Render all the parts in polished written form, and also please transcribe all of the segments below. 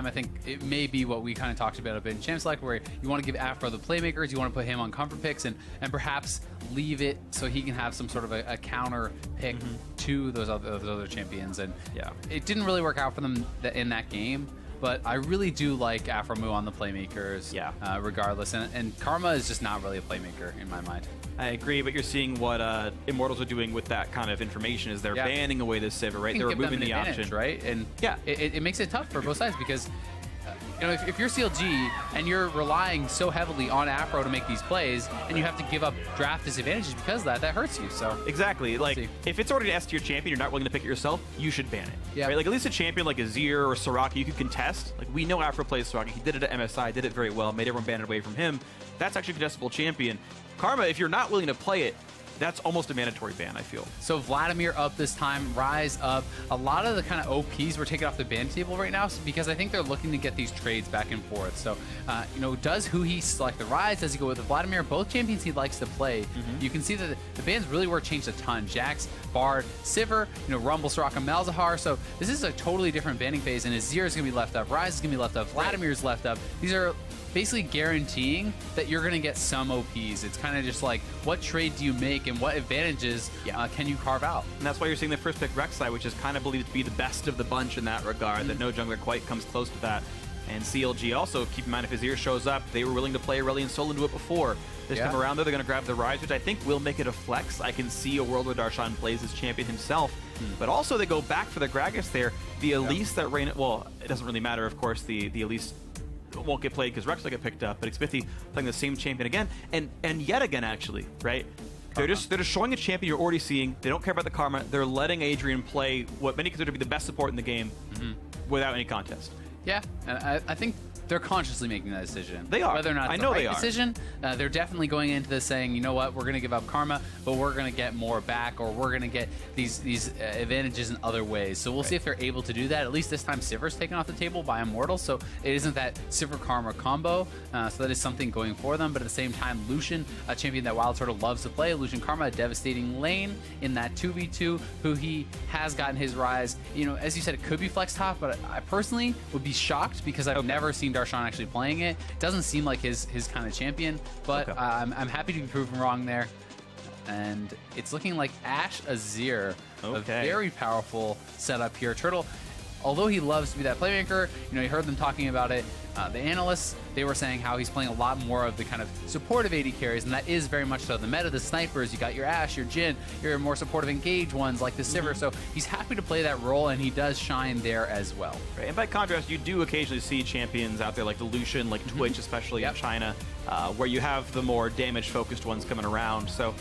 I think it may be what we kind of talked about a bit in Champ Select, where you want to give Afro the playmakers, you want to put him on comfort picks, and perhaps leave it so he can have some sort of a counter pick to those other champions. And yeah, it didn't really work out for them in that game. But I really do like Afromu on the playmakers, regardless. And Karma is just not really a playmaker in my mind. I agree, but you're seeing what Immortals are doing with that kind of information is they're banning away this Sivir, right? They're removing the option, right? And it makes it tough for both sides because you know, if you're CLG and you're relying so heavily on Afro to make these plays, and you have to give up draft disadvantages because of that hurts you. So exactly, like if it's already an S tier champion, you're not willing to pick it yourself, you should ban it. Yeah, right? Like at least a champion like Azir or Soraka, you could contest. Like we know Afro plays Soraka, he did it at MSI, did it very well, made everyone ban it away from him. That's actually a contestable champion. Karma, if you're not willing to play it, that's almost a mandatory ban, I feel. So Vladimir up this time, Ryze up. A lot of the kind of OPs were taken off the ban table right now because I think they're looking to get these trades back and forth. So, you know, does Huhi select the Ryze? Does he go with the Vladimir? Both champions he likes to play. You can see that the bans really were changed a ton. Jax, Bard, Sivir, you know, Rumble, Soraka, Malzahar. So this is a totally different banning phase, and Azir is going to be left up. Ryze is going to be left up. Vladimir's left up. These are basically guaranteeing that you're going to get some OPs. It's kind of just like, what trade do you make and what advantages can you carve out? And that's why you're seeing the first pick Rek'Sai, which is kind of believed to be the best of the bunch in that regard, that no jungler quite comes close to that. And CLG also, keep in mind, if Azir shows up, they were willing to play Aurelion Sol into it before. This time around, they're going to grab the Ryze, which I think will make it a flex. I can see a world where Darshan plays as champion himself. But also, they go back for the Gragas there. The Elise that Reyna... Well, it doesn't really matter, of course, the Elise won't get played because Rek'Sai get picked up, but Xmithie playing the same champion again, and yet again, actually, right? They're just showing a champion you're already seeing. They don't care about the karma. They're letting Adrian play what many consider to be the best support in the game without any contest. Yeah, and I think they're consciously making that decision. They are. Whether or not I it's know the they right are. decision, they're definitely going into this saying, you know what, we're going to give up karma, but we're going to get more back, or we're going to get these advantages in other ways. So we'll see if they're able to do that. At least this time, Sivir's taken off the table by Immortals, so it isn't that Sivir Karma combo. So that is something going for them. But at the same time, Lucian, a champion that Wild Turtle loves to play, Lucian Karma, a devastating lane in that 2v2, who he has gotten his Ryze. You know, as you said, it could be flex top, but I personally would be shocked because I've never seen Darshan actually playing it. Doesn't seem like his kind of champion, but I'm happy to be proven wrong there. And it's looking like Ashe Azir, a very powerful setup here. Turtle, although he loves to be that playmaker, you know, you heard them talking about it. The analysts, they were saying how he's playing a lot more of the kind of supportive AD carries, and that is very much so the meta. The snipers, you got your Ashe, your Jhin, your more supportive engage ones like the Sivir. So he's happy to play that role, and he does shine there as well. Right. And by contrast, you do occasionally see champions out there like the Lucian, like Twitch, especially in China, where you have the more damage-focused ones coming around. So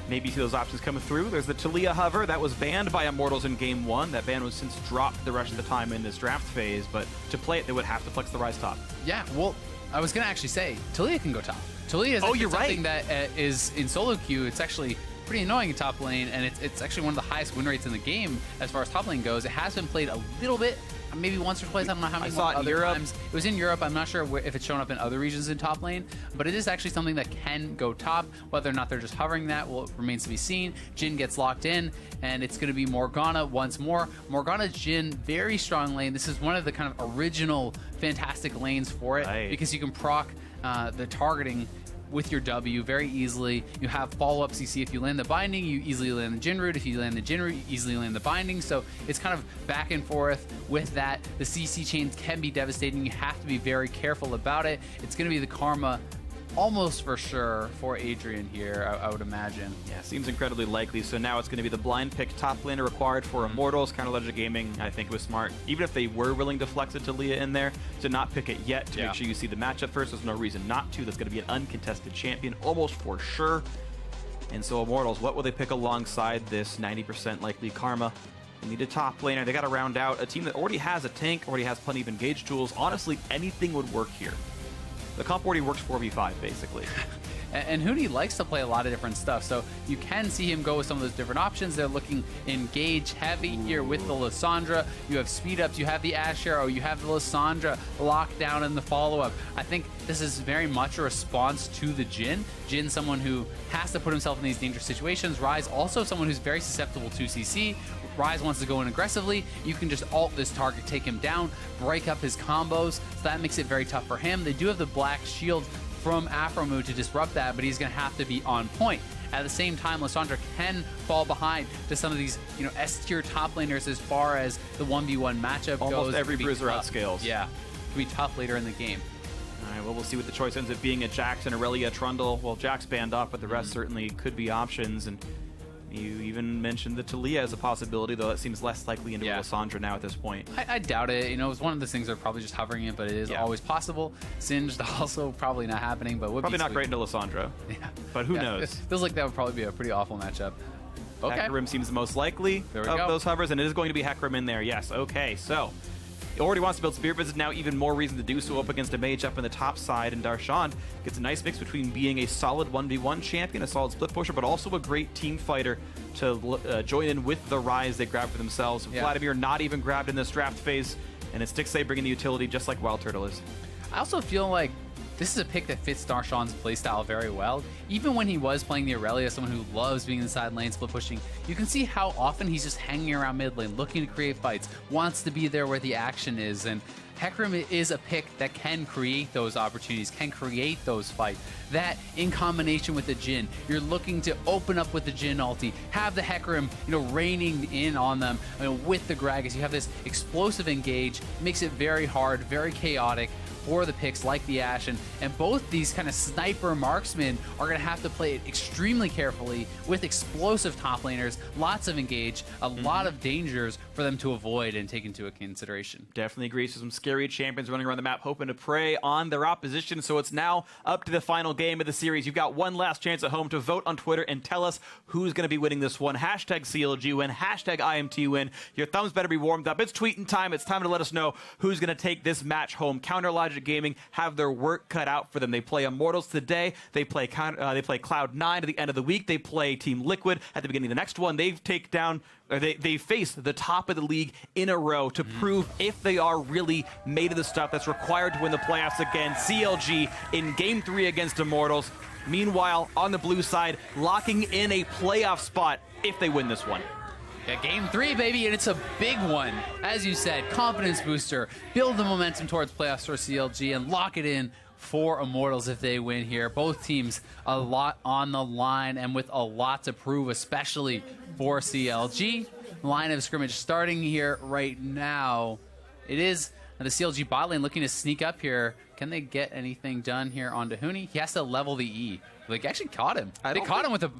maybe you see those options coming through. There's the Talia Hover that was banned by Immortals in Game 1. That ban was since dropped the rest of the time in this draft phase, but to play it, they would have to flex the Ryze top. Yeah, well, I was going to actually say, Talia can go top. Talia is something that is in solo queue. It's actually pretty annoying in top lane, and it's actually one of the highest win rates in the game as far as top lane goes. It has been played a little bit, maybe once or twice. I don't know how many other times. It was in Europe. I'm not sure if it's shown up in other regions in top lane, but it is actually something that can go top. Whether or not they're just hovering that remains to be seen. Jhin gets locked in, and it's going to be Morgana once more. Morgana Jhin, very strong lane. This is one of the kind of original fantastic lanes for it because you can proc the targeting with your W very easily. You have follow-ups. You see if you land the binding, you easily land the Jhin root. If you land the Jhin root, you easily land the binding. So it's kind of back and forth with that. The CC chains can be devastating. You have to be very careful about it. It's going to be the karma almost for sure for Adrian here, I would imagine. Yeah, seems incredibly likely. So now it's going to be the blind pick top laner required for Immortals. Counter Legend Gaming, I think, was smart. Even if they were willing to flex it to Leah in there, to not pick it yet, to make sure you see the matchup first. There's no reason not to. That's going to be an uncontested champion, almost for sure. And so Immortals, what will they pick alongside this 90% likely Karma? They need a top laner. They got to round out a team that already has a tank, already has plenty of engage tools. Honestly, anything would work here. The comp already works 4v5, basically. And Huni likes to play a lot of different stuff, so you can see him go with some of those different options. They're looking engage heavy here with the Lissandra. You have speed ups, you have the Ashe Arrow, you have the Lissandra locked down in the follow-up. I think this is very much a response to the Jhin. Jhin, someone who has to put himself in these dangerous situations. Ryze, also someone who's very susceptible to CC. Ryze wants to go in aggressively, you can just ult this target, take him down, break up his combos, so that makes it very tough for him. They do have the black shield from Afromu to disrupt that, but he's going to have to be on point. At the same time, Lissandra can fall behind to some of these, S-tier top laners as far as the 1v1 matchup goes. Almost every bruiser outscales. Yeah, it can be tough later in the game. All right, well, we'll see what the choice ends up being. A Jax and Aurelia Trundle. Well, Jax banned off, but the rest certainly could be options. And you even mentioned the Talia as a possibility, though that seems less likely into Lissandra now at this point. I doubt it. It's one of the things they're probably just hovering it, but it is always possible. Singed also probably not happening, but would probably be not great into Lissandra. Yeah. But who knows? It feels like that would probably be a pretty awful matchup. Okay. Hecarim seems the most likely of those hovers, and it is going to be Hecarim in there. Yes. Okay. So he already wants to build Spirit Visage, now even more reason to do so up against a mage up in the top side, and Darshan gets a nice mix between being a solid 1v1 champion, a solid split pusher, but also a great team fighter to join in with the Ryze they grabbed for themselves. Vladimir not even grabbed in this draft phase, and it's Stixxay bringing the utility just like Wild Turtle is. I also feel like this is a pick that fits Darshan's playstyle very well. Even when he was playing the Aurelia, someone who loves being inside lane, split pushing, you can see how often he's just hanging around mid lane, looking to create fights, wants to be there where the action is, and Hecarim is a pick that can create those opportunities, can create those fights. That, in combination with the Jhin, you're looking to open up with the Jhin ulti, have the Hecarim, raining in on them with the Gragas. You have this explosive engage, makes it very hard, very chaotic for the picks like the Ashe, and both these kind of sniper marksmen are going to have to play it extremely carefully with explosive top laners, lots of engage, a lot of dangers for them to avoid and take into consideration. Definitely agrees with some scary champions running around the map hoping to prey on their opposition, so it's now up to the final game of the series. You've got one last chance at home to vote on Twitter and tell us who's going to be winning this one. Hashtag CLG win, hashtag IMT win. Your thumbs better be warmed up. It's tweeting time. It's time to let us know who's going to take this match home. Counter Logic Gaming have their work cut out for them. They play Immortals today. They play Cloud9 at the end of the week. They play Team Liquid at the beginning of the next one. They face the top of the league in a row to prove if they are really made of the stuff that's required to win the playoffs again. CLG in Game 3 against Immortals. Meanwhile, on the blue side, locking in a playoff spot if they win this one. Yeah, Game 3, baby, and it's a big one. As you said, confidence booster, build the momentum towards playoffs for CLG, and lock it in for Immortals if they win here. Both teams a lot on the line and with a lot to prove, especially for CLG. Line of scrimmage starting here right now. It is the CLG bot lane looking to sneak up here. Can they get anything done here on Dahuni? He has to level the E. They actually caught him. They caught him with a...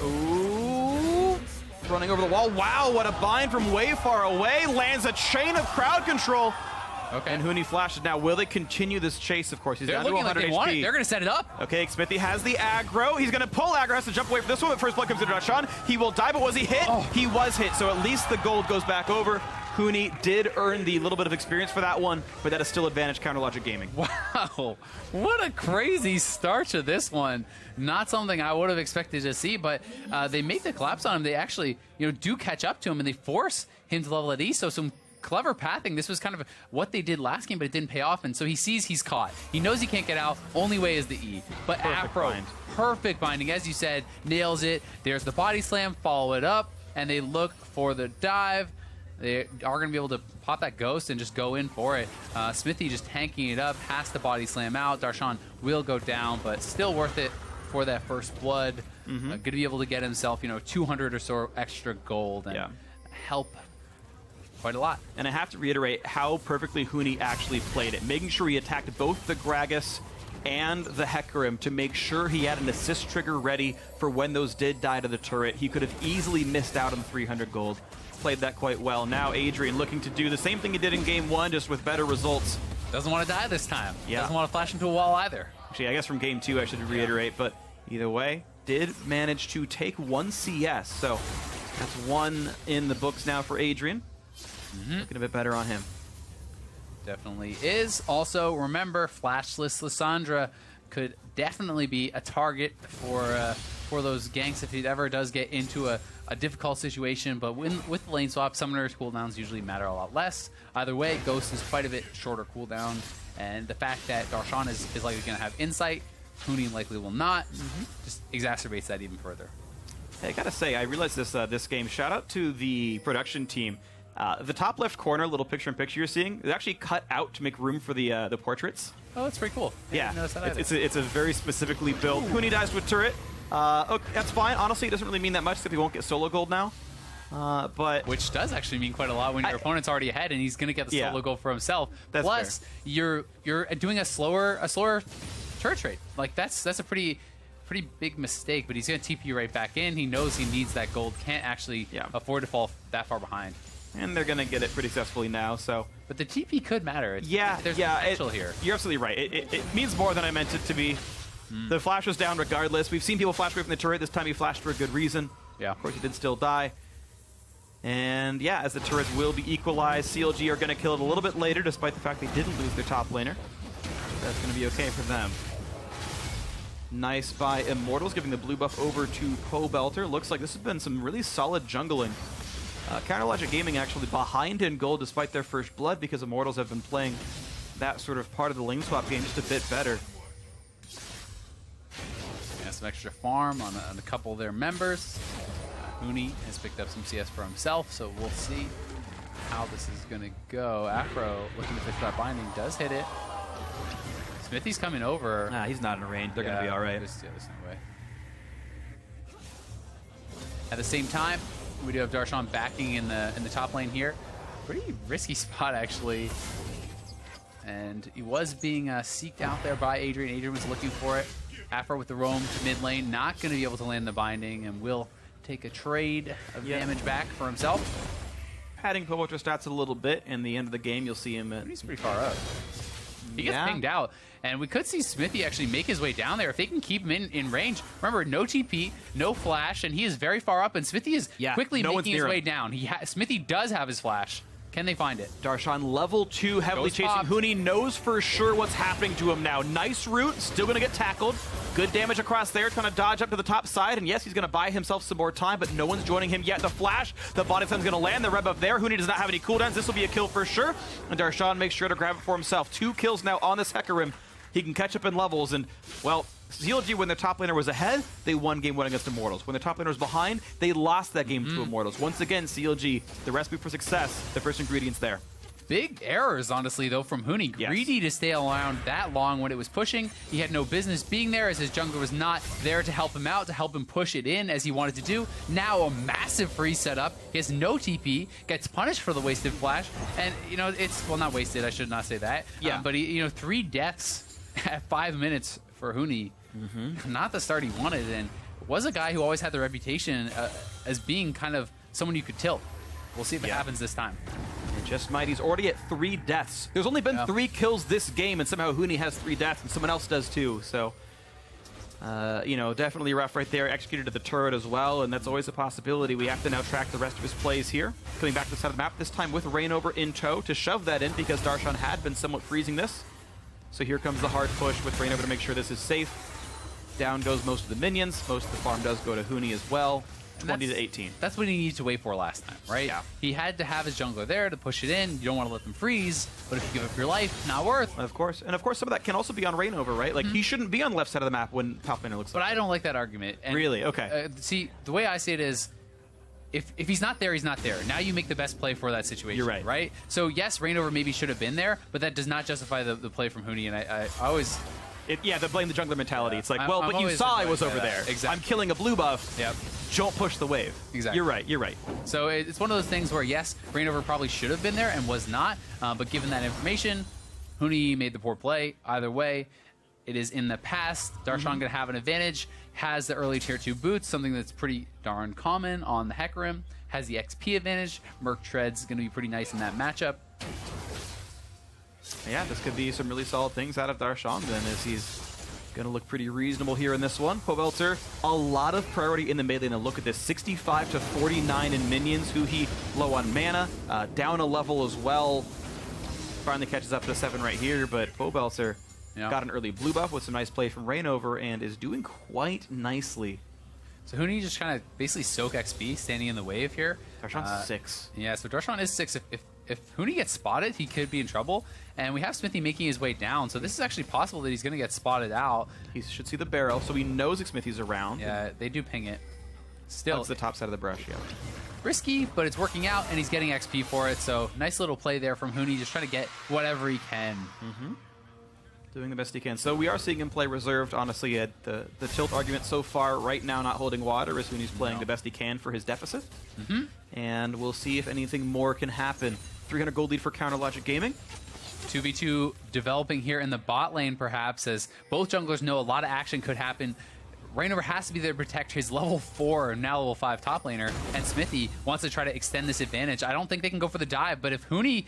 Ooh. Running over the wall. Wow, what a bind from way far away. Lands a chain of crowd control. Okay. And Huni flashes now. Will they continue this chase? Of course, he's down to 100 HP. They're going to set it up. Okay, Smithy has the aggro. He's going to pull aggro. Has to jump away from this one, but first blood comes into Darshan. He will die, but was he hit? Oh. He was hit, so at least the gold goes back over. Huni did earn the little bit of experience for that one, but that is still advantage Counter Logic Gaming. Wow, what a crazy start to this one. Not something I would have expected to see, but they make the collapse on him. They actually, do catch up to him, and they force him to level at E. So some clever pathing. This was kind of what they did last game, but it didn't pay off, and so he sees he's caught. He knows he can't get out. Only way is the E. But Afro, perfect binding, as you said, nails it. There's the body slam, follow it up, and they look for the dive. They are going to be able to pop that ghost and just go in for it. Smithy just tanking it up, has the body slam out. Darshan will go down, but still worth it for that first blood. Going to be able to get himself, 200 or so extra gold and help quite a lot. And I have to reiterate how perfectly Huni actually played it, making sure he attacked both the Gragas and the Hecarim to make sure he had an assist trigger ready for when those did die to the turret. He could have easily missed out on 300 gold. Played that quite well. Now Adrian looking to do the same thing he did in Game 1, just with better results. Doesn't want to die this time. Doesn't want to flash into a wall either. Actually, I guess from Game 2 I should reiterate, but either way, did manage to take 1 CS. So that's 1 in the books now for Adrian. Looking a bit better on him. Definitely is. Also, remember, flashless Lissandra could definitely be a target for those ganks if he ever does get into a difficult situation. But with the lane swap, summoners cooldowns usually matter a lot less. Either way, Ghost is quite a bit shorter cooldown. And the fact that Darshan is likely going to have insight, Huni likely will not, just exacerbates that even further. Hey, I gotta say, I realized this this game. Shout out to the production team. The top left corner, little picture-in-picture you're seeing, is actually cut out to make room for the portraits. Oh, that's pretty cool. I didn't notice that either. It's a very specifically built. Huni dies to a turret. Okay, that's fine. Honestly, it doesn't really mean that much because he won't get solo gold now. But which does actually mean quite a lot when your opponent's already ahead and he's going to get the solo goal for himself. That's Plus, fair. you're doing a slower turret trade. Like that's a pretty big mistake. But he's going to TP right back in. He knows he needs that gold. Can't actually afford to fall that far behind. And they're going to get it pretty successfully now. So, but the TP could matter. There's potential here. You're absolutely right. It means more than I meant it to be. The flash was down regardless. We've seen people flash away from the turret. This time he flashed for a good reason. Yeah. Of course, he did still die. And yeah, as the turrets will be equalized, CLG are going to kill it a little bit later, despite the fact they didn't lose their top laner. That's going to be okay for them. Nice by Immortals, giving the blue buff over to Pobelter. Looks like this has been some really solid jungling. Counterlogic Gaming actually behind in gold despite their first blood because Immortals have been playing that sort of part of the lane swap game just a bit better. Yeah, some extra farm on a couple of their members. Huni has picked up some CS for himself, so we'll see how this is going to go. Afro looking to fish that binding, does hit it. Smithy's coming over. Nah, he's not in range. They're going to be all right. There's no way. At the same time, we do have Darshan backing in the top lane here. Pretty risky spot, actually. And he was being seeked out there by Adrian. Adrian was looking for it. Afro with the roam to mid lane, not going to be able to land the binding, and will take a trade of damage back for himself. Padding Pobelter's stats a little bit. In the end of the game, you'll see him. He's pretty far up. He gets pinged out. And we could see Smithy actually make his way down there. If they can keep him in range. Remember, no TP, no flash, and he is very far up. And Smithy is quickly making his way down. Smithy does have his flash. Can they find it? Darshan level 2, heavily chasing Huni, knows for sure what's happening to him now. Nice route, still going to get tackled. Good damage across there, trying to dodge up to the top side. And yes, he's going to buy himself some more time, but no one's joining him yet. The flash, the body slam's going to land, the red buff there. Huni does not have any cooldowns. This will be a kill for sure. And Darshan makes sure to grab it for himself. 2 kills now on this Hecarim. He can catch up in levels, and, well, CLG, when their top laner was ahead, they won game 1 against Immortals. When their top laner was behind, they lost that game to Immortals. Once again, CLG, the recipe for success, the first ingredient's there. Big errors, honestly, though, from Huni. Greedy to stay around that long when it was pushing. He had no business being there, as his jungler was not there to help him out, to help him push it in as he wanted to do. Now a massive free setup. He has no TP, gets punished for the wasted flash. And, you know, it's, well, not wasted, I should not say that. But, he, you know, 3 deaths at 5 minutes for Huni. Not the start he wanted, and was a guy who always had the reputation as being kind of someone you could tilt. We'll see if it happens this time. It just might. He's already at 3 deaths. There's only been 3 kills this game, and somehow Huni has 3 deaths, and someone else does too. So, you know, definitely rough right there. Executed to the turret as well, and that's always a possibility. We have to now track the rest of his plays here. Coming back to the side of the map, this time with Reignover in tow to shove that in because Darshan had been somewhat freezing this. So here comes the hard push with Reignover to make sure this is safe. Down goes most of the minions. Most of the farm does go to Huni as well. 20 to 18. That's what he needed to wait for last time, right? Yeah. He had to have his jungler there to push it in. You don't want to let them freeze, but if you give up your life, not worth. Of course. And of course, some of that can also be on Reignover, right? Like, he shouldn't be on the left side of the map when top laner looks like. But I don't like that argument. And, really? Okay. See, the way I see it is, if he's not there, he's not there. Now you make the best play for that situation. You're right. Right? So yes, Reignover maybe should have been there, but that does not justify the play from Huni. And I always... Yeah, the blame the jungler mentality. It's like, well, but you saw I was over there. Exactly. I'm killing a blue buff. Yep. Don't push the wave. Exactly. You're right. You're right. So it's one of those things where, yes, Reignover probably should have been there and was not. But given that information, Huni made the poor play. Either way, it is in the past. Darshan going to have an advantage. Has the early tier 2 boots, something that's pretty darn common on the Hecarim. Has the XP advantage. Merc Tread's going to be pretty nice in that matchup. Yeah, this could be some really solid things out of Darshan then, as he's going to look pretty reasonable here in this one. Pobelter, a lot of priority in the melee. Now look at this, 65 to 49 in minions. Huhi low on mana, down a level as well. Finally catches up to 7 right here, but Pobelter got an early blue buff with some nice play from Reignover and is doing quite nicely. So Huni just kind of basically soak XP standing in the wave here. Darshan's 6. Yeah, so Darshan is 6. If Huni gets spotted, he could be in trouble. And we have Smithy making his way down, so this is actually possible that he's going to get spotted out. He should see the barrel, so he knows Smithy's around. Yeah, they do ping it. Still, That's the top side of the brush, yeah. risky, but it's working out, and he's getting XP for it. So nice little play there from Huni, just trying to get whatever he can. Doing the best he can. So we are seeing him play reserved, honestly. The tilt argument so far right now not holding water as Huni's playing the best he can for his deficit. And we'll see if anything more can happen. 300 gold lead for Counter Logic Gaming. 2v2 developing here in the bot lane, perhaps, as both junglers know a lot of action could happen. Rainover has to be there to protect his level 4, now level 5 top laner, and Smithy wants to try to extend this advantage. I don't think they can go for the dive, but if Huni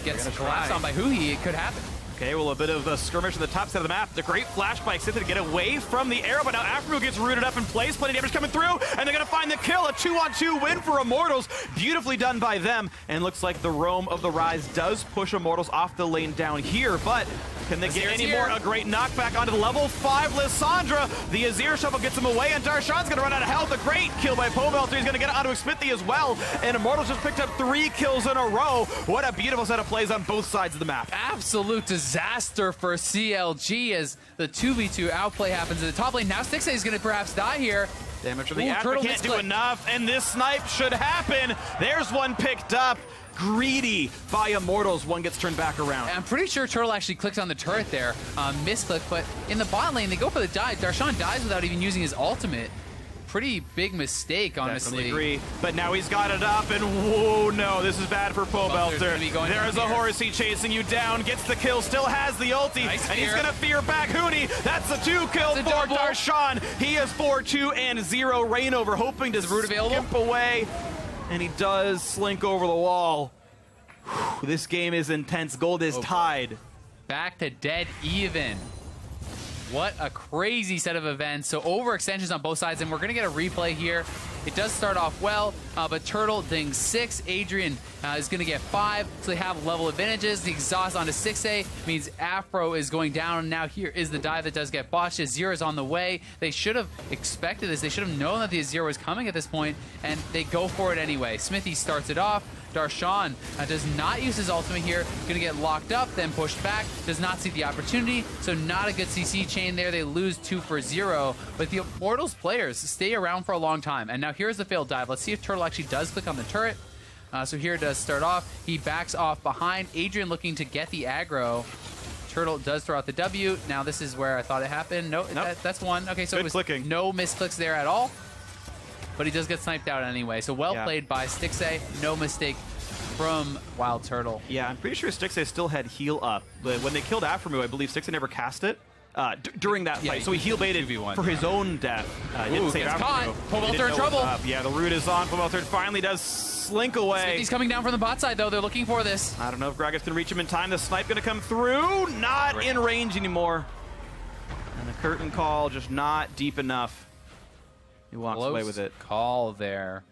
gets collapsed on by Huhi, it could happen. Okay, well, a bit of a skirmish on the top side of the map. The great flash by Xytha to get away from the arrow, but now Afro gets rooted up in place. Plenty of damage coming through, and they're going to find the kill. A 2-on-2 win for Immortals. Beautifully done by them, and looks like the Roam of the Rise does push Immortals off the lane down here, but can they get any more? A great knockback onto the level 5 Lissandra. The Azir Shovel gets him away, and Darshan's going to run out of health. A great kill by Pobelter. He's going to get it onto Smithy as well, and Immortals just picked up 3 kills in a row. What a beautiful set of plays on both sides of the map. Absolute disaster for CLG as the 2v2 outplay happens in the top lane. Now Stixxay is going to perhaps die here. Damage from the Afro can't do enough, and this snipe should happen. There's one picked up. Greedy by Immortals. One gets turned back around. I'm pretty sure Turtle actually clicked on the turret there. Misclick, but in the bot lane, they go for the dive. Darshan dies without even using his ultimate. Pretty big mistake, honestly. Definitely agree. But now he's got it up, and whoa, no, this is bad for Pobelter. There's a Horsey chasing you down, gets the kill, still has the ulti, and he's going to fear back Huni. That's a 2 kill for Darshan. He is 4-2 and 0. Rainover hoping to skip away, and he does slink over the wall. Whew, this game is intense. Gold is tied. Back to dead even. What a crazy set of events. So overextensions on both sides, and we're going to get a replay here. It does start off well, but Turtle dings 6. Adrian is going to get 5, so they have level advantages. The exhaust onto Stixxay means Afro is going down, and now here is the dive that does get botched. Azir is on the way. They should have expected this. They should have known that the Azir was coming at this point, and they go for it anyway. Smithy starts it off. Darshan does not use his ultimate here. Going to get locked up, then pushed back. Does not see the opportunity, so not a good CC chain there. They lose 2 for 0, but the Immortals players stay around for a long time. And now here's the failed dive. Let's see if Turtle actually does click on the turret. So here it does start off. He backs off behind. Adrian looking to get the aggro. Turtle does throw out the W. Now this is where I thought it happened. Nope. That's one. Okay, so it was no misclicks there at all. But he does get sniped out anyway. So well played by Stixxay. No mistake from Wild Turtle. Yeah, I'm pretty sure Stixxay still had heal up. But when they killed Afremu, I believe Stixxay never cast it during that fight. So he heal baited for his own death. Ooh, gets caught. Pobelter in trouble. Yeah, the root is on. Pobelter finally does slink away. He's coming down from the bot side, though. They're looking for this. I don't know if Gragas can reach him in time. The snipe going to come through. Not in range anymore. And the curtain call just not deep enough. He walks away with it. Call there.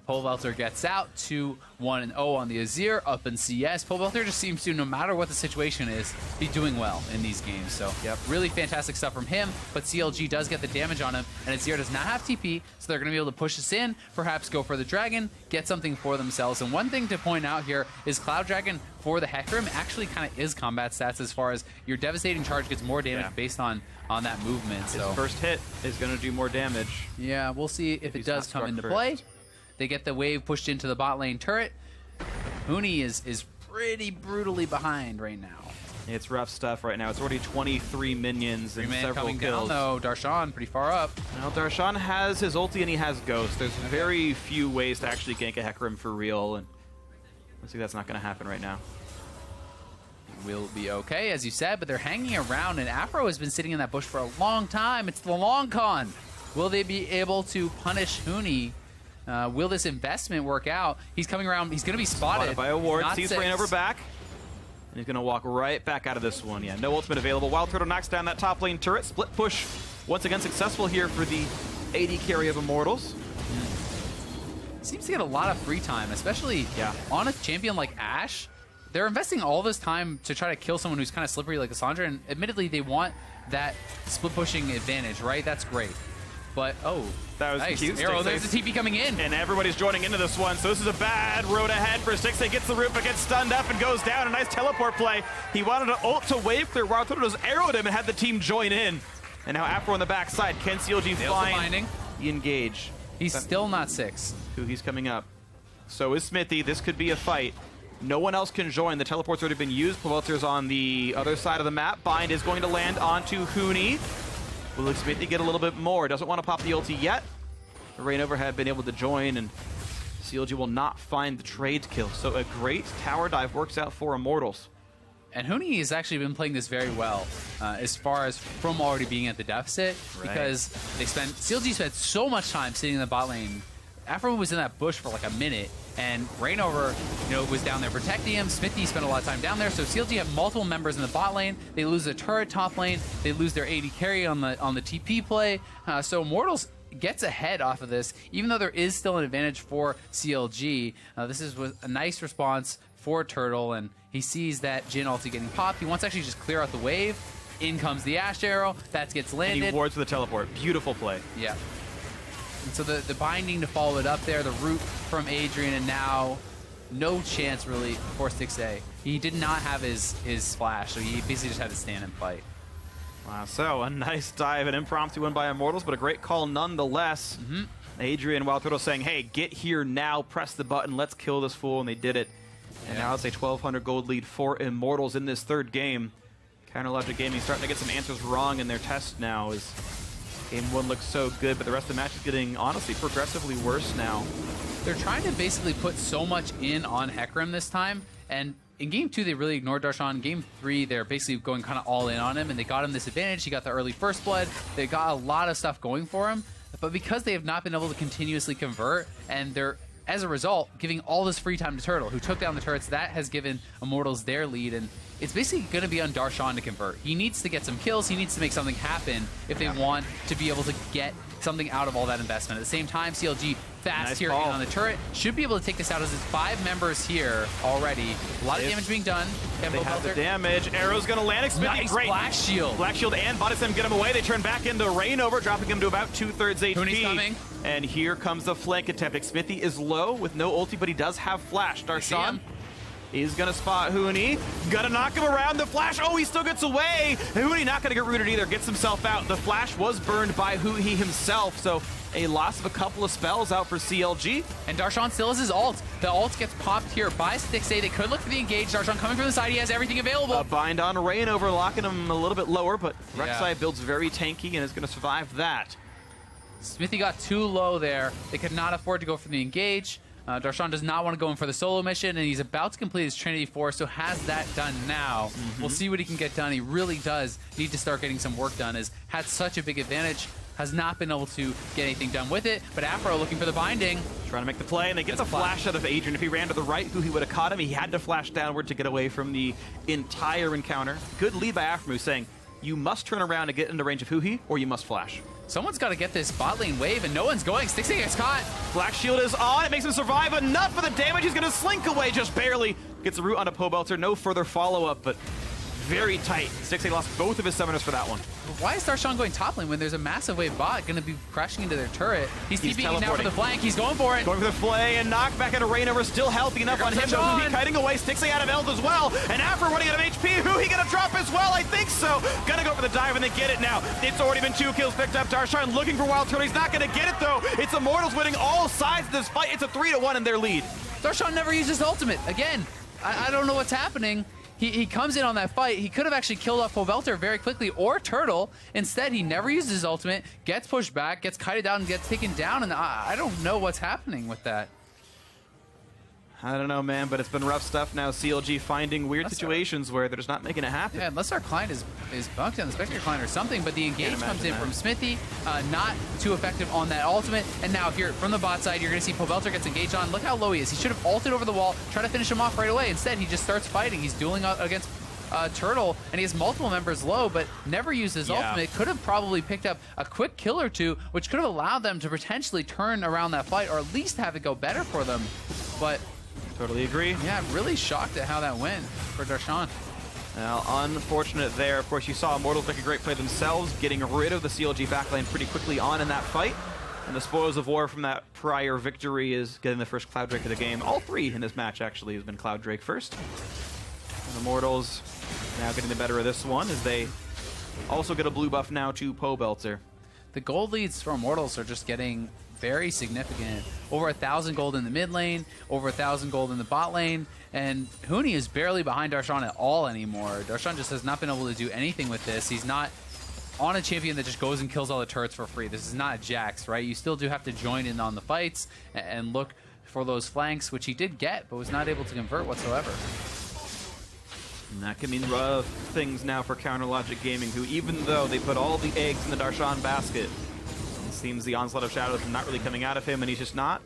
Pobelter gets out 2-1-0 on the Azir up in CS. Pobelter just seems to, no matter what the situation is, be doing well in these games. So really fantastic stuff from him, but CLG does get the damage on him, and Azir does not have TP, so they're going to be able to push this in, perhaps go for the Dragon, get something for themselves. And one thing to point out here is Cloud Dragon for the Hecarim actually kind of is combat stats as far as your devastating charge gets more damage based on that movement. So his first hit is going to do more damage. Yeah, we'll see if it does come into play. They get the wave pushed into the bot lane turret. Huni is pretty brutally behind right now. It's rough stuff right now. It's already 23 minions and several coming kills. Down, though. Darshan pretty far up. Well, Darshan has his ulti and he has Ghost. There's very few ways to actually gank a Hecarim for real, and let's see, that's not going to happen right now. Will be okay, as you said, but they're hanging around, and Afro has been sitting in that bush for a long time. It's the long con. Will they be able to punish Huni? Will this investment work out? He's coming around. He's going to be spotted by a ward. Sees Rainover back. And he's going to walk right back out of this one. Yeah, no ultimate available. Wild Turtle knocks down that top lane turret. Split push once again successful here for the AD carry of Immortals. Seems to get a lot of free time, especially on a champion like Ashe. They're investing all this time to try to kill someone who's kind of slippery like Cassandra, and admittedly they want that split pushing advantage, right? That's great. But, that was nice. cute. Arrow, there's the TP coming in. And everybody's joining into this one, so this is a bad road ahead for Stixxay. Gets the root, but gets stunned up and goes down. A nice teleport play. He wanted to ult to wave clear. Wild Turtle just arrowed him and had the team join in. And now Afro on the backside. Can CLG find the engage? He's still not 6. He's coming up. So is Smithy. This could be a fight. No one else can join. The teleport's already been used. Pobelter's on the other side of the map. Bind is going to land onto Huni. Will Smithy get a little bit more? Doesn't want to pop the ulti yet. The Rainover had been able to join, and CLG will not find the trade kill. So a great tower dive works out for Immortals. And Huni has actually been playing this very well, as far as from already being at the deficit, because CLG spent so much time sitting in the bot lane. Afro was in that bush for like a minute, and Rainover, was down there protecting him. Smithy spent a lot of time down there, so CLG have multiple members in the bot lane. They lose the turret top lane. They lose their AD carry on the TP play. So Immortals gets ahead off of this, even though there is still an advantage for CLG. This is a nice response for Turtle, and he sees that Jhin ulti getting popped. He wants to actually just clear out the wave. In comes the Ashe arrow. That gets landed. And he wards with the teleport. Beautiful play. Yeah. And so the binding to follow it up there, the root from Adrian, and now no chance really for 6A. He did not have his flash, so he basically just had to stand and fight. Wow, so a nice dive, an impromptu win by Immortals, but a great call nonetheless. Adrian, Wild Turtle saying, hey, get here now, press the button, let's kill this fool, and they did it. And now it's a 1,200 gold lead for Immortals in this third game. Counterlogic Gaming starting to get some answers wrong in their test now, as game 1 looks so good, but the rest of the match is getting, honestly, progressively worse now. They're trying to basically put so much in on Hecarim this time, and in game 2 they really ignored Darshan. Game 3 they're basically going kind of all in on him, and they got him this advantage. He got the early first blood. They got a lot of stuff going for him, but because they have not been able to continuously convert, and they're, as a result, giving all this free time to Turtle, who took down the turrets, that has given Immortals their lead, and it's basically going to be on Darshan to convert. He needs to get some kills. He needs to make something happen if they want to be able to get something out of all that investment. At the same time, CLG fast here in on the turret. Should be able to take this out as it's 5 members here already. A lot of damage being done. They have the damage. Arrow's going to land. Smithy, nice great. Black Shield. Black Shield and Bodisem get him away. They turn back into Rainover, dropping him to about 2/3 HP. Huni's coming. And here comes the flank attempt. Smithy is low with no ulti, but he does have flash. Darshan is going to spot Huni. Gonna knock him around. The flash, oh, he still gets away. Huni not going to get rooted either. Gets himself out. The flash was burned by Huni himself, so a loss of a couple of spells out for CLG. And Darshan still has his ult. The ult gets popped here by 6A. They could look for the engage. Darshan coming from the side. He has everything available. A bind on Rainover, locking him a little bit lower, but Rek'Sai builds very tanky and is going to survive that. Smithy got too low there. They could not afford to go for the engage. Darshan does not want to go in for the solo mission, and he's about to complete his Trinity Force, so has that done now. We'll see what he can get done. He really does need to start getting some work done, has had such a big advantage, has not been able to get anything done with it, but Afro looking for the binding. Trying to make the play, and they get the flash out of Adrian. If he ran to the right, he would have caught him. He had to flash downward to get away from the entire encounter. Good lead by Afro, saying, you must turn around and get into range of Huhi, or you must flash. Someone's got to get this bot lane wave, and no one's going. Stixie gets caught. Black Shield is on. It makes him survive enough for the damage. He's going to slink away just barely. Gets a root on a Pobelter. No further follow-up, but very tight. Stixie lost both of his summoners for that one. Why is Darshan going top lane when there's a massive wave bot going to be crashing into their turret? He's TPing now for the flank. He's going for it. Going for the play and knock back into Rainover. Still healthy enough on him. Huhi kiting away. Stixie out of health as well. And after running out of HP, Huhi going to drop as well? I think so. Gonna go for the dive, and they get it now. It's already been 2 kills picked up. Darshan looking for Wild Turtle. He's not going to get it, though. It's Immortals winning all sides of this fight. It's a 3-1 in their lead. Darshan never used his ultimate. Again, I don't know what's happening. He comes in on that fight. He could have actually killed off Pobelter very quickly, or Turtle. Instead, he never uses his ultimate, gets pushed back, gets kited down, and gets taken down, and I don't know what's happening with that. I don't know, man, but it's been rough stuff now. CLG finding weird situations where they're just not making it happen. Yeah, unless our client is bugged on the Spectre client or something, but the engage comes in from Smithy, not too effective on that ultimate. And now here, from the bot side, you're going to see Pobelter gets engaged on. Look how low he is. He should have ulted over the wall, try to finish him off right away. Instead, he just starts fighting. He's dueling against Turtle, and he has multiple members low, but never used his ultimate. Could have probably picked up a quick kill or two, which could have allowed them to potentially turn around that fight, or at least have it go better for them. But totally agree. Yeah, really shocked at how that went for Darshan. Well, unfortunate there. Of course, you saw Immortals make a great play themselves, getting rid of the CLG backline pretty quickly on in that fight. And the spoils of war from that prior victory is getting the first Cloud Drake of the game. All 3 in this match, actually, has been Cloud Drake first. And Immortals now getting the better of this one as they also get a blue buff now to Pobelter. The gold leads for Immortals are just getting very significant. Over 1,000 gold in the mid lane, over 1,000 gold in the bot lane, and Huni is barely behind Darshan at all anymore. Darshan just has not been able to do anything with this. He's not on a champion that just goes and kills all the turrets for free. This is not Jax, right? You still do have to join in on the fights and look for those flanks, which he did get, but was not able to convert whatsoever. And that can mean rough things now for Counter Logic Gaming, who, even though they put all the eggs in the Darshan basket, it seems the Onslaught of Shadows is not really coming out of him, and he's just not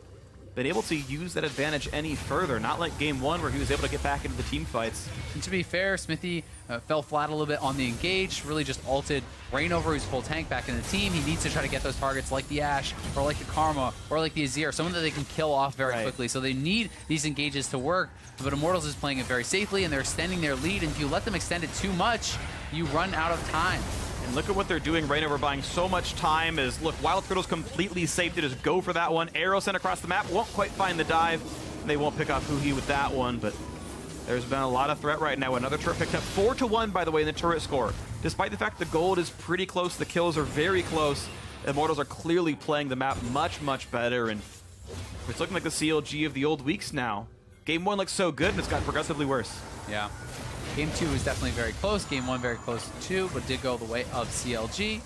been able to use that advantage any further. Not like game one, where he was able to get back into the team fights. And to be fair, Smithy fell flat a little bit on the engage, really just ulted Reignover, who's full tank, back in the team. He needs to try to get those targets like the Ashe, or like the Karma, or like the Azir, someone that they can kill off very quickly. So they need these engages to work, but Immortals is playing it very safely, and they're extending their lead, and if you let them extend it too much, you run out of time. And look at what they're doing. Reignover buying so much time as, look, Wild Turtle's completely safe to just go for that one. Arrow sent across the map, won't quite find the dive. They won't pick off Huhi with that one, but there's been a lot of threat right now. Another turret picked up 4-1, by the way, in the turret score. Despite the fact the gold is pretty close, the kills are very close. Immortals are clearly playing the map much, much better, and it's looking like the CLG of the old weeks now. Game one looks so good, and it's gotten progressively worse. Yeah. Game 2 was definitely very close. Game 1 very close to 2, but did go the way of CLG.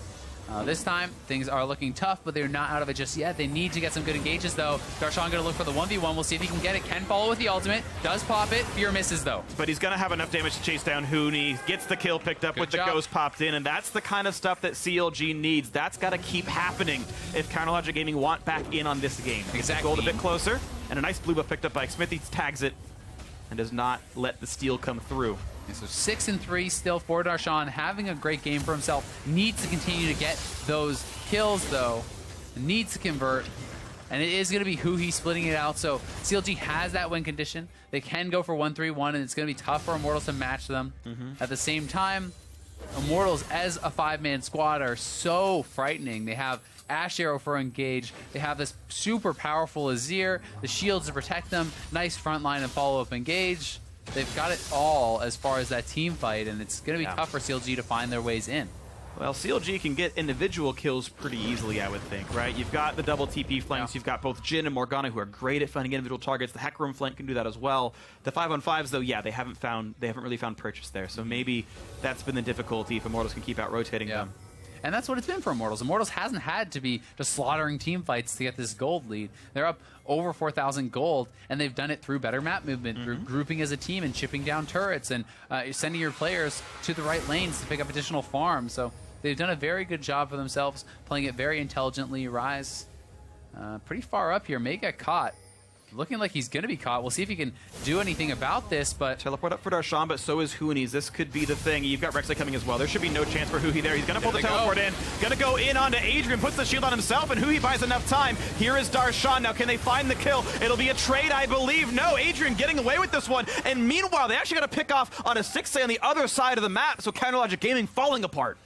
This time, things are looking tough, but they're not out of it just yet. They need to get some good engages, though. Darshan going to look for the 1v1. We'll see if he can get it. Can follow with the ultimate. Does pop it. Fear misses, though. But he's going to have enough damage to chase down Huni. Gets the kill picked up with the ghost popped in, and that's the kind of stuff that CLG needs. That's got to keep happening if Counter Logic Gaming want back in on this game. Exactly. Gold a bit closer, and a nice blue buff picked up by Smithy. Tags it and does not let the steal come through. So 6-3 still for Darshan, having a great game for himself. Needs to continue to get those kills, though. Needs to convert. And it is going to be Huhi splitting it out. So CLG has that win condition. They can go for 1-3-1, and it's going to be tough for Immortals to match them. At the same time, Immortals as a 5-man squad are so frightening. They have Ashe Arrow for engage. They have this super powerful Azir, the shields to protect them, nice front line and follow-up engage. They've got it all as far as that team fight, and it's going to be tough for CLG to find their ways in. Well, CLG can get individual kills pretty easily, I would think, right? You've got the double TP flanks. You've got both Jhin and Morgana, who are great at finding individual targets. The Hecarim flank can do that as well. The 5-on-5s, though, yeah, they haven't really found purchase there. So maybe that's been the difficulty if Immortals can keep out rotating them. And that's what it's been for Immortals. Immortals hasn't had to be just slaughtering team fights to get this gold lead. They're up over 4,000 gold, and they've done it through better map movement, through grouping as a team and chipping down turrets, and sending your players to the right lanes to pick up additional farms. So they've done a very good job for themselves, playing it very intelligently. Rise pretty far up here, may get caught. Looking like he's going to be caught. We'll see if he can do anything about this, but... Teleport up for Darshan, but so is Huni's. This could be the thing. You've got Rek'Sai coming as well. There should be no chance for Huhi there. He's going to pull the teleport in. Going to go in onto Adrian, puts the shield on himself, and Huhi buys enough time. Here is Darshan. Now, can they find the kill? It'll be a trade, I believe. No, Adrian getting away with this one. And meanwhile, they actually got to pick off on a 6A on the other side of the map, so Counter Logic Gaming falling apart.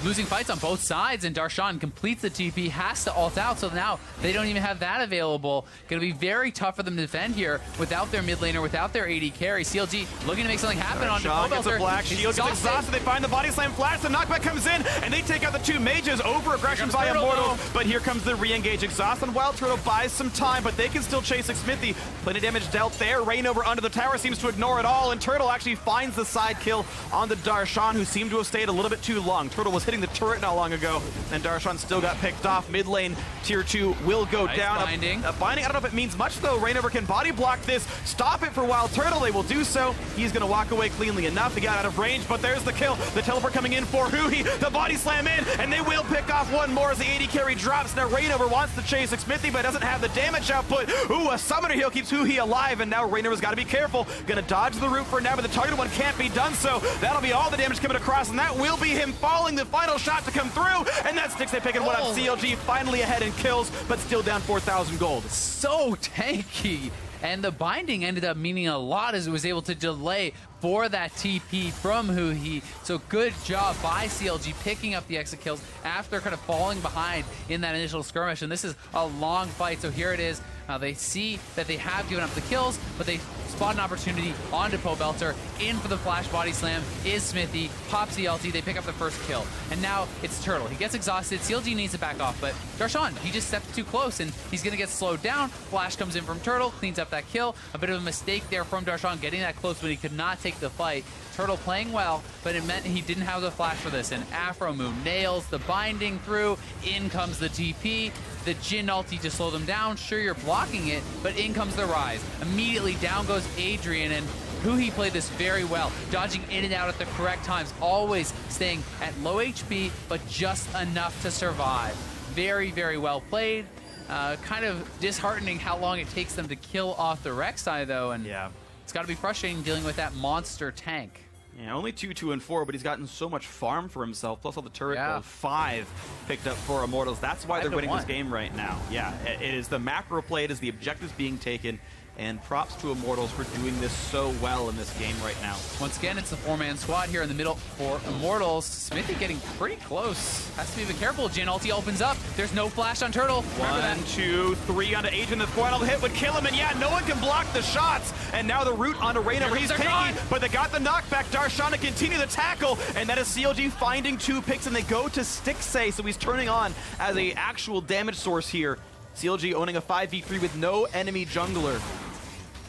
Losing fights on both sides, and Darshan completes the TP, has to ult out, so now they don't even have that available. Going to be very tough for them to defend here without their mid laner, without their AD carry. CLG looking to make something happen on Darshan gets a black shield, gets exhausted. They find the body slam flash, the knockback comes in, and they take out the two mages. Over aggression by Immortals, but here comes the re-engage. Exhaust on Wild Turtle buys some time, but they can still chase Smithy. Plenty of damage dealt there. Reignover under the tower seems to ignore it all, and Turtle actually finds the side kill on the Darshan, who seemed to have stayed a little bit too long. Turtle was hitting the turret not long ago, and Darshan still got picked off. Mid lane, tier 2 will go down. Binding. A binding, I don't know if it means much though. Reignover can body block this, stop it for Wild Turtle. They will do so. He's going to walk away cleanly enough. He got out of range, but there's the kill. The teleport coming in for Huhi. The body slam in, and they will pick off one more as the AD carry drops. Now Reignover wants to chase Smithy, but doesn't have the damage output. Ooh, a summoner heal keeps Huhi alive, and now Reignover's got to be careful. Going to dodge the root for now, but the targeted one can't be done so. That'll be all the damage coming across, and that will be him falling. The final shot to come through, and that sticks. They picking one up. CLG finally ahead in kills, but still down 4,000 gold. So tanky. And the binding ended up meaning a lot as it was able to delay for that TP from Huhi. So good job by CLG picking up the exit kills after kind of falling behind in that initial skirmish. And this is a long fight, so here it is. They see that they have given up the kills, but they spot an opportunity onto Pobelter. In for the flash body slam is Smithy, pops the LT, they pick up the first kill. And now it's Turtle. He gets exhausted, CLG needs to back off, but Darshan, he just stepped too close and he's gonna get slowed down. Flash comes in from Turtle, cleans up that kill. A bit of a mistake there from Darshan getting that close when he could not take the fight. Turtle playing well, but it meant he didn't have the flash for this, and Afro Moon nails the binding through. In comes the TP, the Jhin ulti to slow them down. Sure, you're blocking it, but in comes the Rise. Immediately down goes Adrian, and Huhi played this very well, dodging in and out at the correct times, always staying at low HP, but just enough to survive. Very, very well played. Kind of disheartening how long it takes them to kill off the Rek'Sai, though, and yeah, it's got to be frustrating dealing with that monster tank. Yeah, only 2, 2, and 4, but he's gotten so much farm for himself, plus all the turret gold. 5 picked up for Immortals. That's why they're winning this game right now. Yeah, it is the macro play, it is the objectives being taken, and props to Immortals for doing this so well in this game right now. Once again, it's the 4-man squad here in the middle for Immortals. Smithy getting pretty close. Has to be even careful. Jhin ulti opens up. There's no flash on Turtle. 1, 2, 3 onto Adrian. The final hit would kill him, and yeah, no one can block the shots. And now the root onto Reyna, where he's tanky, but they got the knockback. Darshan to continue the tackle, and that is CLG finding 2 picks, and they go to Stixxay, so he's turning on as a actual damage source here. CLG owning a 5v3 with no enemy jungler.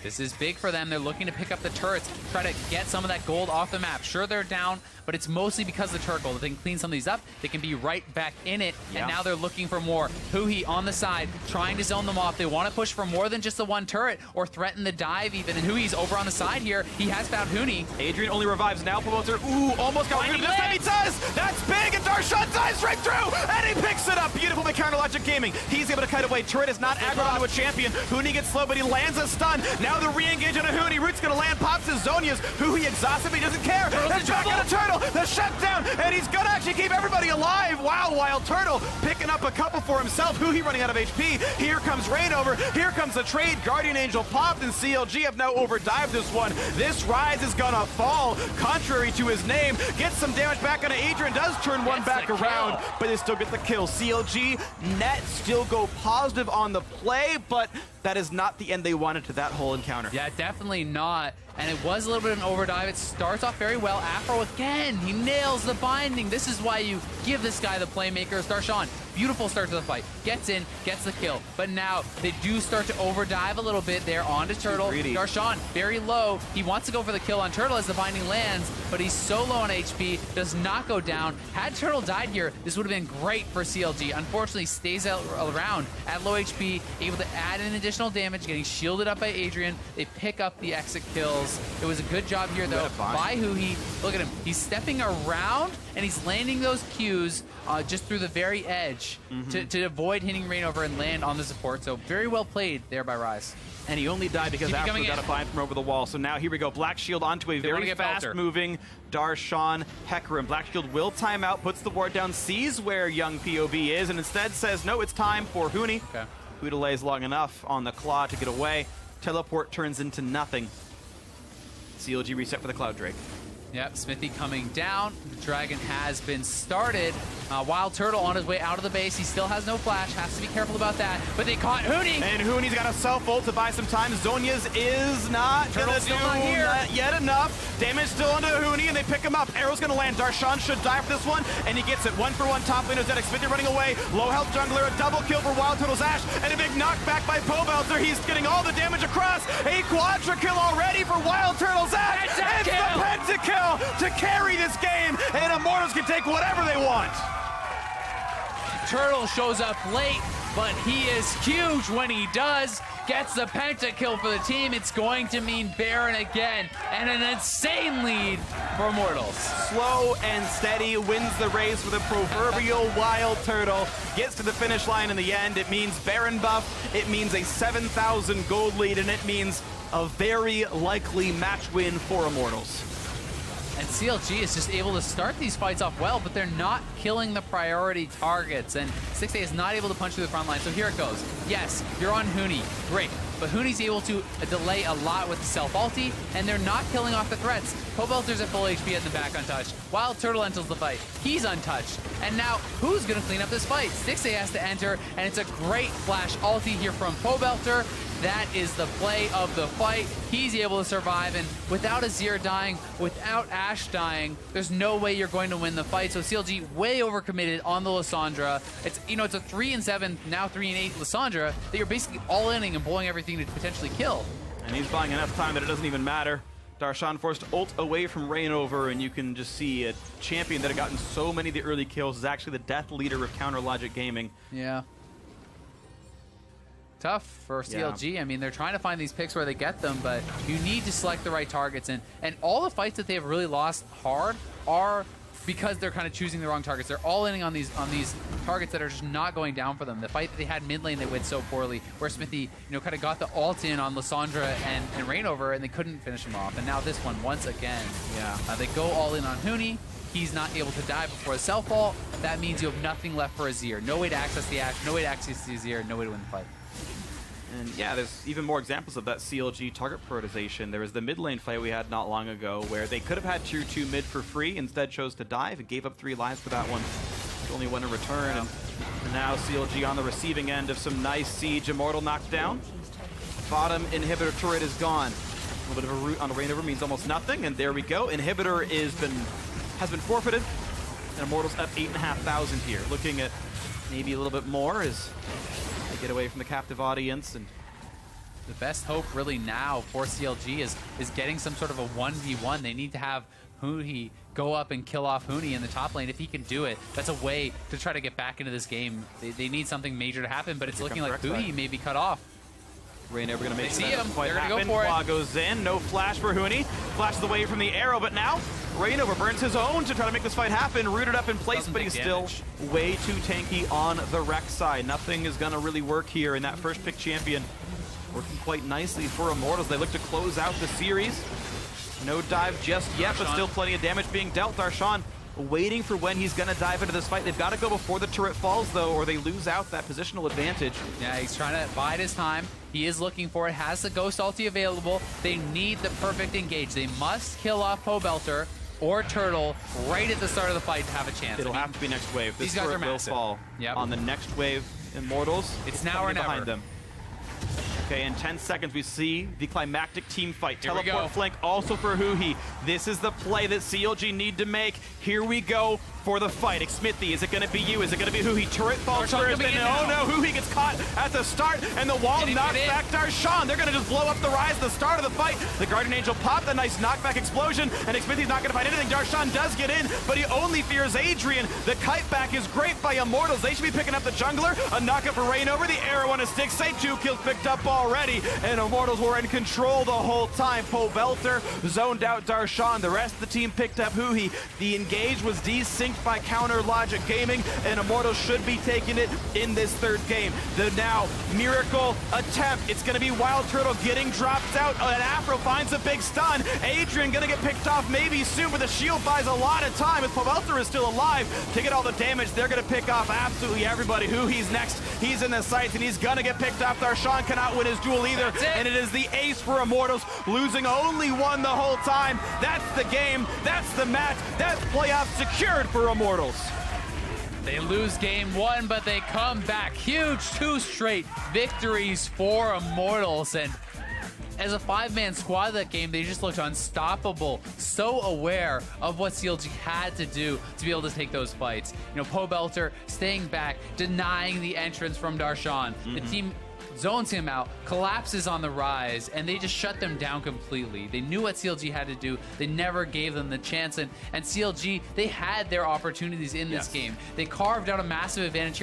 This is big for them. They're looking to pick up the turrets, try to get some of that gold off the map. Sure, they're down, but it's mostly because of the turret gold. If they can clean some of these up, they can be right back in it. Yeah. And now they're looking for more. Huhi on the side, trying to zone them off. They want to push for more than just the one turret or threaten the dive even. And Hui's over on the side here. He has found Huni. Adrian only revives now. Pobelter, ooh, almost got rid of this time. He does! That's big, and Darshan dives right through, and he picks it up. Beautiful by Counterlogic Gaming. He's able to cut away. Turret is not aggroed onto a champion. Huni gets slow, but he lands a stun. Now the re-engage on a Huni. Root's gonna land, pops his Zonias. Huhi exhausted, but he doesn't care. There's back on a Turtle. The shutdown, and he's gonna actually keep everybody alive. Wow, Wild Turtle picking up a couple for himself. Huhi running out of HP. Here comes Raid over. Here comes the trade. Guardian Angel popped, and CLG have now overdived this one. This Rise is gonna fall, contrary to his name. Gets some damage back on Adrian. Does turn one back around, but they still get the kill. CLG net still go positive on the play, but that is not the end they wanted to that whole encounter. Yeah, definitely not. And it was a little bit of an overdive. It starts off very well. Afro again, he nails the binding. This is why you give this guy the playmakers. Darshan, beautiful start to the fight. Gets in, gets the kill. But now they do start to overdive a little bit there onto Turtle. Darshan, very low. He wants to go for the kill on Turtle as the binding lands, but he's so low on HP, does not go down. Had Turtle died here, this would have been great for CLG. Unfortunately, stays around at low HP, able to add in additional damage, getting shielded up by Adrian. They pick up the exit kills. It was a good job here, though, by Huhi. Look at him. He's stepping around, and he's landing those Qs just through the very edge to avoid hitting rain over and land on the support. So very well played there by Rise. And he only died because Afro got a bind from over the wall. So now here we go. Black Shield onto a very fast-moving Darshan Hecarim. Black Shield will time out, puts the ward down, sees where young POV is, and instead says, no, it's time for Huni. Okay. Who delays long enough on the claw to get away. Teleport turns into nothing. CLG reset for the Cloud Drake. Yep, Smithy coming down. The dragon has been started. Wild Turtle on his way out of the base. He still has no flash. Has to be careful about that. But they caught Huni. And Huni's got a self-ult to buy some time. Zonia's is not going to do yet enough. Damage still onto Huni, and they pick him up. Arrow's going to land. Darshan should die for this one, and he gets it. 1-for-1 top laner. Zedek Smithy running away. Low health jungler. A double kill for Wild Turtle's Ashe, and a big knockback by Pobelter. He's getting all the damage across. A quadra kill already for Wild Turtle's Ashe. It's the pentakill to carry this game, and Immortals can take whatever they want. Turtle shows up late, but he is huge when he does. Gets the pentakill for the team. It's going to mean Baron again, and an insane lead for Immortals. Slow and steady wins the race for the proverbial Wild Turtle. Gets to the finish line in the end. It means Baron buff. It means a 7,000 gold lead, and it means a very likely match win for Immortals. And CLG is just able to start these fights off well, but they're not killing the priority targets. And Stixxay is not able to punch through the front line. So here it goes. Yes, you're on Huni. Great. but Huni's able to delay a lot with the self-ulti, and they're not killing off the threats. Pobelter's at full HP in the back untouched. Wild Turtle enters the fight. He's untouched. And now, who's going to clean up this fight? Stixxay has to enter, and it's a great flash ulti here from Pobelter. That is the play of the fight. He's able to survive, and without Azir dying, without Ashe dying, there's no way you're going to win the fight. So CLG way overcommitted on the Lissandra. It's, you know, it's a 3-7, now 3-8 Lissandra that you're basically all-inning and blowing everything to potentially kill. And he's buying enough time that it doesn't even matter. Darshan forced ult away from Reignover, and you can just see a champion that had gotten so many of the early kills is actually the death leader of Counter Logic Gaming. Yeah. Tough for CLG. I mean, they're trying to find these picks where they get them, but you need to select the right targets. And all the fights that they have really lost hard are because they're kind of choosing the wrong targets. They're all in on these targets that are just not going down for them. The fight that they had mid lane, they went so poorly, where Smithy, you know, kind of got the ult in on Lissandra and Reignover, and they couldn't finish him off. And now this one, once again, they go all in on Huni. He's not able to die before the self-ult. That means you have nothing left for Azir. No way to access the Ashe, no way to access the Azir, no way to win the fight. And yeah, there's even more examples of that CLG target prioritization. There was the mid lane fight we had not long ago where they could have had tier 2 mid for free, instead chose to dive and gave up 3 lives for that one. Only one in return. And now CLG on the receiving end of some nice siege. Immortal knocked down. Bottom inhibitor turret is gone. A little bit of a root on a Reignover means almost nothing, and there we go. Inhibitor has been forfeited, and Immortals up 8,500 here. Looking at maybe a little bit more as they get away from the captive audience. And the best hope really now for CLG is getting some sort of a 1v1. They need to have Huni go up and kill off Huni in the top lane. If he can do it, that's a way to try to get back into this game. They need something major to happen, but it's looking like Huni may be cut off. Reignover going to make see him. They're going to go for Claw it. goes in. No flash for Huni. Flashes away from the arrow, but now Reignover burns his own to try to make this fight happen. Rooted up in place, but he's still way too tanky on the Rex side. Nothing is going to really work here in that first pick champion. Working quite nicely for Immortals. They look to close out the series. No dive just yet, but still plenty of damage being dealt. Darshan waiting for when he's going to dive into this fight. They've got to go before the turret falls, though, or they lose out that positional advantage. Yeah, he's trying to bide his time. He is looking for it, has the Ghost ulti available. They need the perfect engage. They must kill off Pobelter or Turtle right at the start of the fight to have a chance. It'll have to be next wave. This these guys are will massive. fall on the next wave. Immortals, it's now or never. Behind them. Okay, in 10 seconds, we see the climactic team fight. Here Teleport flank also for Huhi. This is the play that CLG need to make. Here we go for the fight. Smithy, is it going to be you? Is it going to be Huhi? Turret falls first, and oh no, Huhi gets caught at the start, and the wall knocks back Darshan. They're going to just blow up the rise at the start of the fight. The Guardian Angel popped a nice knockback explosion, and Smithy's not going to find anything. Darshan does get in, but he only fears Adrian. The kite back is great by Immortals. They should be picking up the jungler. A knockup for Reignover. The arrow on a stick. Say 2 kills picked up already, and Immortals were in control the whole time. Pobelter zoned out Darshan. The rest of the team picked up Huhi. The engage was desynced by Counter Logic Gaming, and Immortals should be taking it in this third game. The now miracle attempt. It's going to be Wild Turtle getting dropped out, and Afro finds a big stun. Adrian going to get picked off maybe soon, but the shield buys a lot of time. If Pobelter is still alive to get all the damage, they're going to pick off absolutely everybody. Huhi's next. He's in the sights, and he's going to get picked off. Darshan cannot win his duel either, and it is the ace for Immortals, losing only one the whole time. That's the game. That's the match. That's playoff secured for Immortals. They lose game 1, but they come back. Huge 2 straight victories for Immortals. And as a 5-man squad that game, they just looked unstoppable. So aware of what CLG had to do to be able to take those fights. You know, Pobelter staying back, denying the entrance from Darshan. The team zones him out, collapses on the rise, and they just shut them down completely. They knew what CLG had to do. They never gave them the chance, and CLG, they had their opportunities in this game. They carved out a massive advantage here